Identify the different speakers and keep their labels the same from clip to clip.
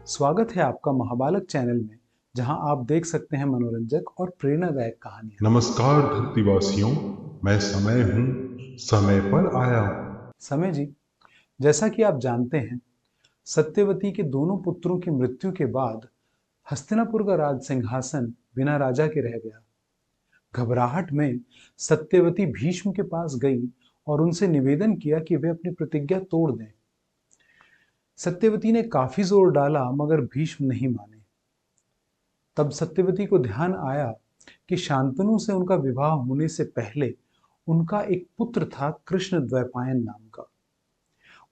Speaker 1: स्वागत है आपका महाबालक चैनल में, जहां आप देख सकते हैं मनोरंजक और प्रेरणादायक कहानियां।
Speaker 2: नमस्कार धरतीवासियों, मैं समय हूँ, समय पर आया हूँ।
Speaker 1: समय जी, जैसा कि आप जानते हैं, सत्यवती के दोनों पुत्रों की मृत्यु के बाद हस्तिनापुर का राज सिंहासन बिना राजा के रह गया। घबराहट में सत्यवती भीष्म के पास गई और उनसे निवेदन किया कि वे अपनी प्रतिज्ञा तोड़ दें। सत्यवती ने काफी जोर डाला मगर भीष्म नहीं माने। तब सत्यवती को ध्यान आया कि शांतनु से उनका विवाह होने से पहले उनका एक पुत्र था, कृष्ण द्वैपायन नाम का।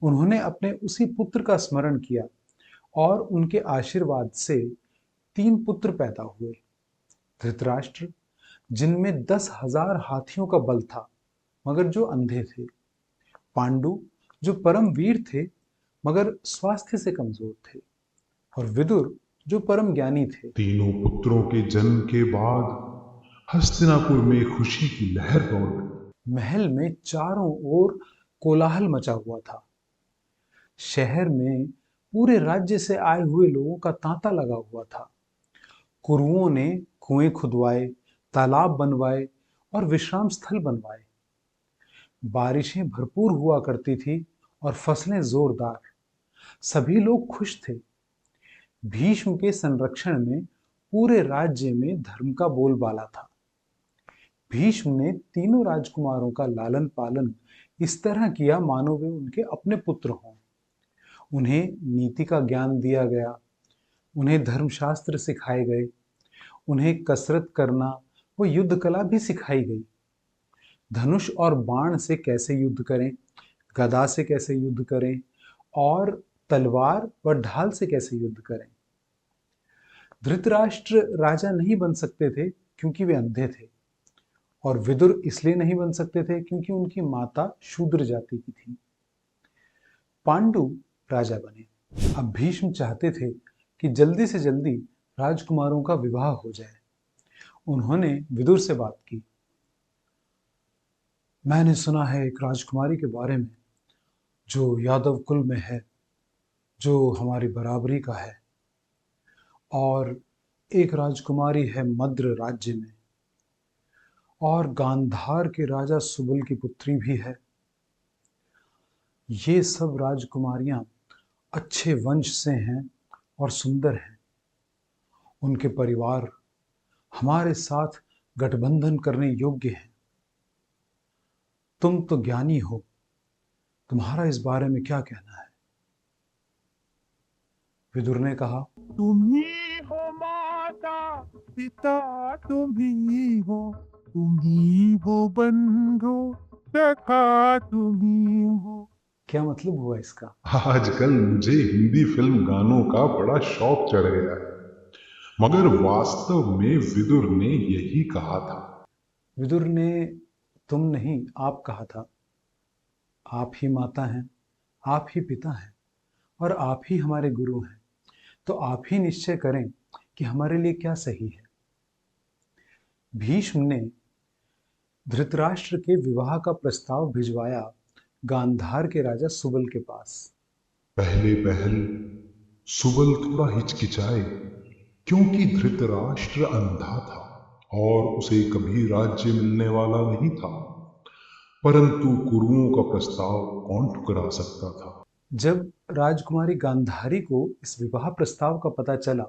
Speaker 1: उन्होंने अपने उसी पुत्र का स्मरण किया और उनके आशीर्वाद से 3 पुत्र पैदा हुए। धृतराष्ट्र, जिनमें 10,000 हाथियों का बल था मगर जो अंधे थे। पांडु, जो परम वीर थे मगर स्वास्थ्य से कमजोर थे। और विदुर, जो परम ज्ञानी थे।
Speaker 2: तीनों पुत्रों के जन्म के बाद हस्तिनापुर में खुशी की लहर दौड़ गई।
Speaker 1: महल में चारों ओर कोलाहल मचा हुआ था। शहर में पूरे राज्य से आए हुए लोगों का तांता लगा हुआ था। कुरुओं ने कुएं खुदवाए, तालाब बनवाए और विश्राम स्थल बनवाए। बारिशें भरपूर हुआ करती थी और फसलें जोरदार। सभी लोग खुश थे। भीष्म के संरक्षण में पूरे राज्य में धर्म का बोलबाला था। भीष्म ने तीनों राजकुमारों का लालन पालन इस तरह किया मानो वे उनके अपने पुत्र हों। उन्हें नीति का ज्ञान दिया गया, उन्हें धर्मशास्त्र सिखाए गए, उन्हें कसरत करना व युद्ध कला भी सिखाई गई। धनुष और बाण से कैसे युद्ध करें, गदा से कैसे युद्ध करें और तलवार व ढाल से कैसे युद्ध करें। धृतराष्ट्र राजा नहीं बन सकते थे क्योंकि वे अंधे थे, और विदुर इसलिए नहीं बन सकते थे क्योंकि उनकी माता शूद्र जाति की थी। पांडु राजा बने। अब भीष्म चाहते थे कि जल्दी से जल्दी राजकुमारों का विवाह हो जाए। उन्होंने विदुर से बात की। मैंने सुना है एक राजकुमारी के बारे में जो यादव कुल में है, जो हमारी बराबरी का है, और एक राजकुमारी है मद्र राज्य में, और गांधार के राजा सुबल की पुत्री भी है। ये सब राजकुमारियां अच्छे वंश से हैं और सुंदर हैं। उनके परिवार हमारे साथ गठबंधन करने योग्य हैं। तुम तो ज्ञानी हो, तुम्हारा इस बारे में क्या कहना है? विदुर ने कहा,
Speaker 3: तुम ही हो माता पिता, तुम ही हो, तुम ही हो बंधु सखा, तुम ही हो।
Speaker 1: क्या मतलब हुआ इसका?
Speaker 2: आजकल मुझे हिंदी फिल्म गानों का बड़ा शौक चढ़ गया है, मगर वास्तव में विदुर ने यही कहा था।
Speaker 1: विदुर ने तुम नहीं, आप कहा था। आप ही माता हैं, आप ही पिता हैं, और आप ही हमारे गुरु हैं। तो आप ही निश्चय करें कि हमारे लिए क्या सही है। भीष्म ने धृतराष्ट्र के विवाह का प्रस्ताव भिजवाया गांधार के राजा सुबल के पास।
Speaker 2: पहले पहल सुबल थोड़ा हिचकिचाए, क्योंकि धृतराष्ट्र अंधा था और उसे कभी राज्य मिलने वाला नहीं था। परंतु कुरुओं का प्रस्ताव कौन ठुकरा सकता था।
Speaker 1: जब राजकुमारी गांधारी को इस विवाह प्रस्ताव का पता चला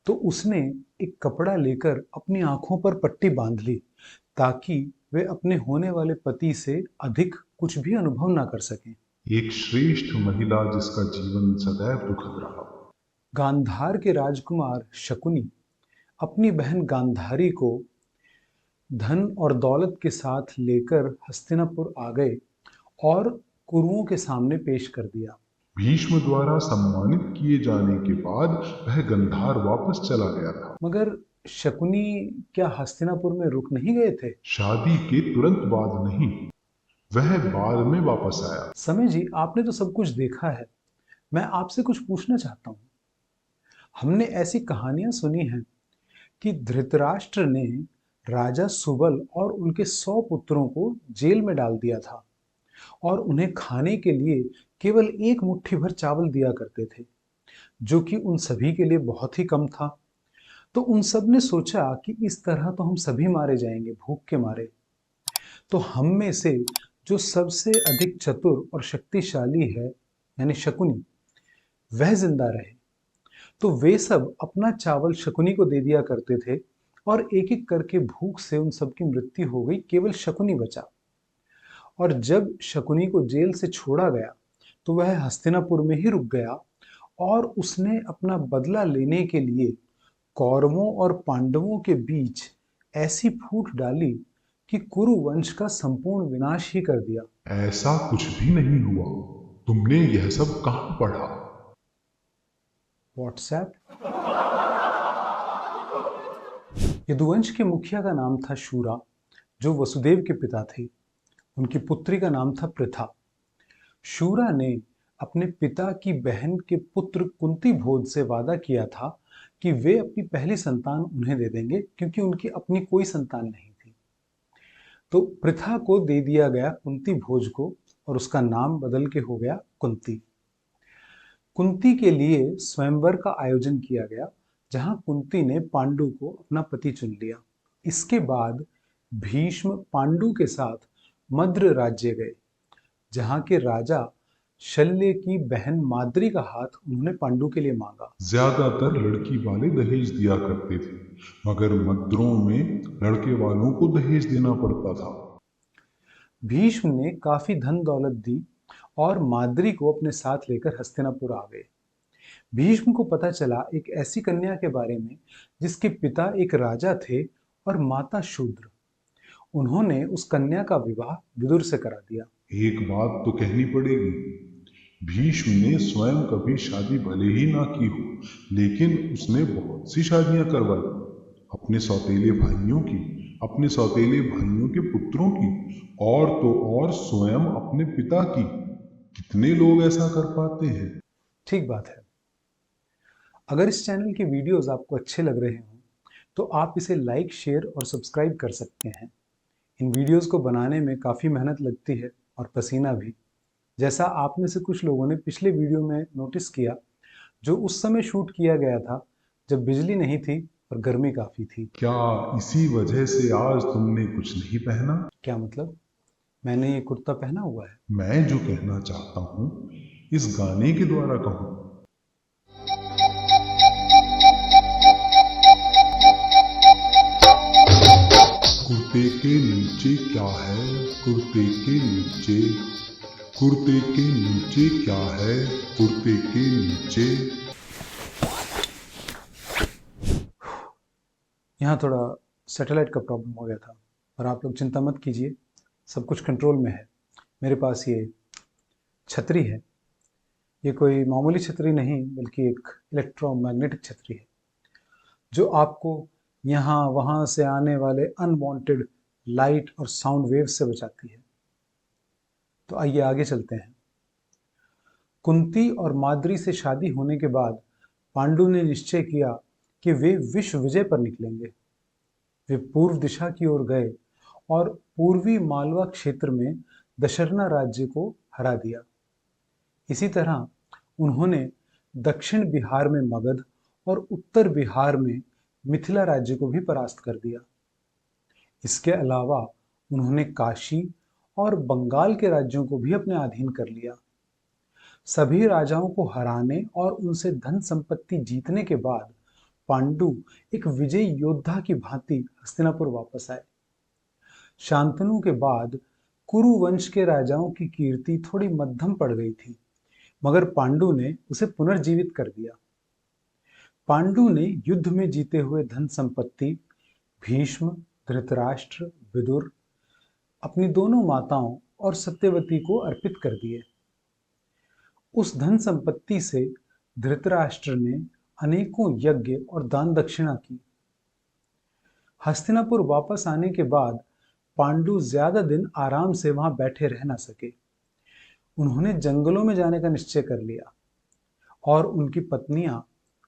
Speaker 1: तो उसने एक कपड़ा लेकर अपनी आंखों पर पट्टी बांध ली, ताकि वे अपने होने वाले पति से अधिक कुछ भी अनुभव ना कर सकें।
Speaker 2: एक श्रेष्ठ महिला जिसका जीवन सदैव दुखद रहा।
Speaker 1: गांधार के राजकुमार शकुनी अपनी बहन गांधारी को धन और दौलत के साथ लेकर हस्तिनापुर आ गए और कुरुओं के सामने पेश कर दिया।
Speaker 2: भीष्म द्वारा सम्मानित किए जाने के बाद वह गंधार वापस चला गया था।
Speaker 1: मगर शकुनी क्या हस्तिनापुर में रुक नहीं गए थे?
Speaker 2: शादी के तुरंत बाद नहीं, वह बाद में वापस आया।
Speaker 1: समय जी, आपने तो सब कुछ देखा है। मैं आपसे कुछ पूछना चाहता हूँ। हमने ऐसी कहानियां सुनी हैं कि धृतराष्ट्र ने राजा सुबल और उनके 100 पुत्रों को जेल में डाल दिया था और उन्हें खाने के लिए केवल एक मुट्ठी भर चावल दिया करते थे। जो कि उन सभी के लिए बहुत ही कम था। तो उन सब ने सोचा कि इस तरह तो हम सभी मारे जाएंगे भूख के मारे। तो हम में से जो सबसे अधिक चतुर और शक्तिशाली है, यानी शकुनी, वह जिंदा रहे। तो वे सब अपना चावल शकुनी को दे दिया करते थे और एक एक करके भूख से उन सबकी मृत्यु हो गई, केवल शकुनी बचा। और जब शकुनी को जेल से छोड़ा गया तो वह हस्तिनापुर में ही रुक गया और उसने अपना बदला लेने के लिए कौरवों और पांडवों के बीच ऐसी फूट डाली कि कुरु वंश का संपूर्ण विनाश ही कर दिया।
Speaker 2: ऐसा कुछ भी नहीं हुआ। तुमने यह सब कहाँ पढ़ा?
Speaker 1: व्हाट्सएप। यदुवंश के मुखिया का नाम था शूरा, जो वसुदेव के पिता थे। उनकी पुत्री का नाम था पृथा। शूरा ने अपने पिता की बहन के पुत्र कुंती भोज से वादा किया था कि वे अपनी पहली संतान उन्हें दे देंगे, क्योंकि उनकी अपनी कोई संतान नहीं थी। तो पृथा को दे दिया गया कुंती भोज को, और उसका नाम बदल के हो गया कुंती। कुंती के लिए स्वयंवर का आयोजन किया गया, जहां कुंती ने पांडु को अपना पति चुन लिया। इसके बाद भीष्म पांडु के साथ मद्र राज्य गए, जहां के राजा शल्य की बहन माद्री का हाथ उन्होंने पांडु के लिए मांगा।
Speaker 2: ज्यादातर लड़की वाले दहेज दिया करते थे, मगर मद्रों में लड़के वालों को दहेज देना पड़ता था।
Speaker 1: भीष्म ने काफी धन दौलत दी और माद्री को अपने साथ लेकर हस्तिनापुर आ गए। भीष्म को पता चला एक ऐसी कन्या के बारे में जिसके पिता एक राजा थे और माता शूद्र। उन्होंने उस कन्या का विवाह विदुर से करा दिया।
Speaker 2: एक बात तो कहनी पड़ेगी, भीष्म ने स्वयं कभी शादी भले ही ना की हो, लेकिन उसने बहुत सी शादियां करवाई। अपने सौतेले भाइयों की, अपने सौतेले भाइयों के पुत्रों की, और तो और स्वयं अपने पिता की। कितने लोग ऐसा कर पाते हैं?
Speaker 1: ठीक बात है। अगर इस चैनल के वीडियोस आपको अच्छे लग रहे हों तो आप इसे लाइक, शेयर और सब्सक्राइब कर सकते हैं। इन वीडियोस को बनाने में काफ़ी मेहनत लगती है और पसीना भी, जैसा आप में से कुछ लोगों ने पिछले वीडियो में नोटिस किया, जो उस समय शूट किया गया था जब बिजली नहीं थी और गर्मी काफ़ी थी।
Speaker 2: क्या इसी वजह से आज तुमने कुछ नहीं पहना?
Speaker 1: क्या मतलब? मैंने ये कुर्ता पहना हुआ है।
Speaker 2: मैं जो कहना चाहता हूँ इस गाने के द्वारा कहूँ। कुर्ते के नीचे क्या है? कुर्ते के नीचे, कुर्ते के नीचे क्या है? कुर्ते के नीचे।
Speaker 1: यहाँ थोड़ा सैटेलाइट का प्रॉब्लम हो गया था, पर आप लोग चिंता मत कीजिए, सब कुछ कंट्रोल में है। मेरे पास ये छतरी है। ये कोई मामूली छतरी नहीं, बल्कि एक इलेक्ट्रोमैग्नेटिक छतरी है, जो आपको यहाँ वहाँ से आने वाले अनवांटेड लाइट और साउंड वेव्स से बचाती है। तो आइए आगे चलते हैं। कुंती और माद्री से शादी होने के बाद पांडु ने निश्चय किया कि वे विश्व विजय पर निकलेंगे। वे पूर्व दिशा की ओर गए और पूर्वी मालवा क्षेत्र में दशरना राज्य को हरा दिया। इसी तरह उन्होंने दक्षिण बिहार में मगध और उत्तर बिहार में मिथिला राज्य को भी परास्त कर दिया। इसके अलावा उन्होंने काशी और बंगाल के राज्यों को भी अपने अधीन कर लिया। सभी राजाओं को हराने और उनसे धन संपत्ति जीतने के बाद पांडु एक विजयी योद्धा की भांति हस्तिनापुर वापस आए। शांतनु के बाद कुरु वंश के राजाओं की कीर्ति थोड़ी मध्यम पड़ गई थी, मगर पांडु ने उसे पुनर्जीवित कर दिया। पांडु ने युद्ध में जीते हुए धन संपत्ति भीष्म, धृतराष्ट्र, विदुर, अपनी दोनों माताओं और सत्यवती को अर्पित कर दिए। उस धन संपत्ति से धृतराष्ट्र ने अनेकों यज्ञ और दान दक्षिणा की। हस्तिनापुर वापस आने के बाद पांडु ज्यादा दिन आराम से वहां बैठे रह ना सके। उन्होंने जंगलों में जाने का निश्चय कर लिया और उनकी पत्नियां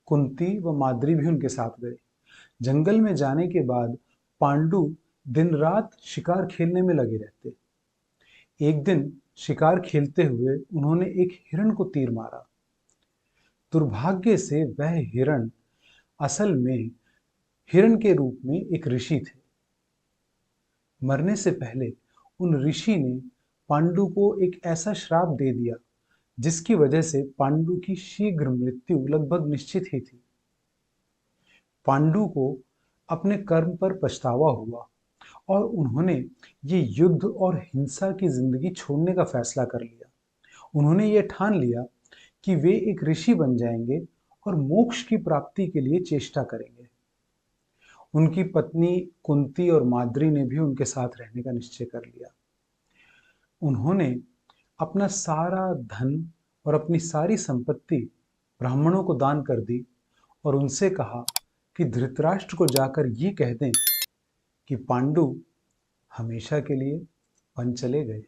Speaker 1: कुंती व माद्री भी उनके साथ गए। जंगल में जाने के बाद पांडु दिन रात शिकार खेलने में लगे रहते। एक दिन शिकार खेलते हुए उन्होंने एक हिरण को तीर मारा। दुर्भाग्य से वह हिरण असल में हिरण के रूप में एक ऋषि थे। मरने से पहले उन ऋषि ने पांडु को एक ऐसा श्राप दे दिया जिसकी वजह से पांडु की शीघ्र मृत्यु लगभग निश्चित ही थी। पांडु को अपने कर्म पर पछतावा हुआ और उन्होंने ये युद्ध और हिंसा की जिंदगी छोड़ने का फैसला कर लिया। उन्होंने ये ठान लिया कि वे एक ऋषि बन जाएंगे और मोक्ष की प्राप्ति के लिए चेष्टा करेंगे। उनकी पत्नी कुंती और माद्री ने भी उनके साथ रहने का निश्चय कर लिया। उन्होंने अपना सारा धन और अपनी सारी संपत्ति ब्राह्मणों को दान कर दी और उनसे कहा कि धृतराष्ट्र को जाकर ये कह दें कि पांडु हमेशा के लिए वन चले गए।